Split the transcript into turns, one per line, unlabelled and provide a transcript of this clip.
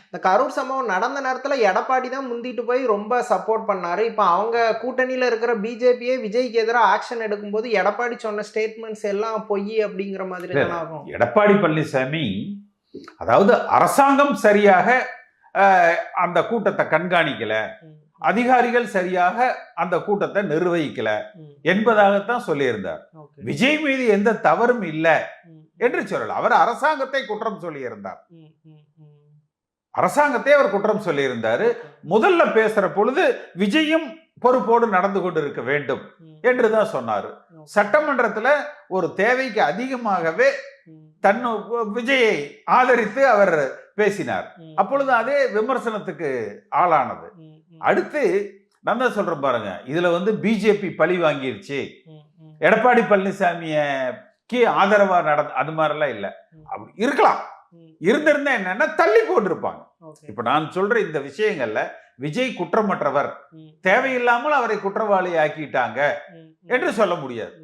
இந்த கரூர் சம்பவம் நடந்த நேரத்துல எடப்பாடி தான் முந்திட்டு போய் ரொம்ப சப்போர்ட் பண்ணாரு. இப்ப அவங்க கூட்டணியில இருக்கிற பிஜேபியே விஜய்க்கு எதிரா ஆக்ஷன் எடுக்கும்போது எடப்பாடி சொன்ன ஸ்டேட்மெண்ட்ஸ் எல்லாம் பொய் அப்படிங்கிற மாதிரி
இல்ல,
தானே ஆகும்.
எடப்பாடி பழனிசாமி அதாவது அரசாங்கம் சரியாக அந்த கூட்டத்தை கண்காணிக்கல, அதிகாரிகள் சரியாக அந்த கூட்டத்தை நிர்வகிக்கல என்பதாகத்தான் சொல்லியிருந்தார். விஜய் மீது எந்த தவறும் இல்லை என்று சொல்லல. அவர் அரசாங்கத்தை குற்றம் சொல்லியிருந்தார். அரசாங்கத்தை அவர் குற்றம் சொல்லியிருந்தாரு. முதல்ல பேசுற பொழுது விஜயும் பொறுப்போடு நடந்து கொண்டிருக்க வேண்டும் என்றுதான் சொன்னாரு. சட்டமன்றத்துல ஒரு தேவைக்கு அதிகமாகவே விஜயை ஆதரித்து அவர் பேசினார். அப்பொழுது அதே விமர்சனத்துக்கு ஆளானது. அடுத்து நான் தான் சொல்றேன் பாருங்க, இதுல பிஜேபி பழி வாங்கிருச்சு, எடப்பாடி பழனிசாமிக்கு ஆதரவா அது மாதிரிலாம் இல்ல. அப்படி இருக்கலாம், இருந்திருந்தா என்னன்னா தள்ளி போட்டிருப்பாங்க. இப்ப நான் சொல்ற இந்த விஷயங்கள்ல விஜய் குற்றமற்றவர், தேவையில்லாமல் அவரை குற்றவாளி ஆக்கிட்டாங்க என்று சொல்ல முடியாது.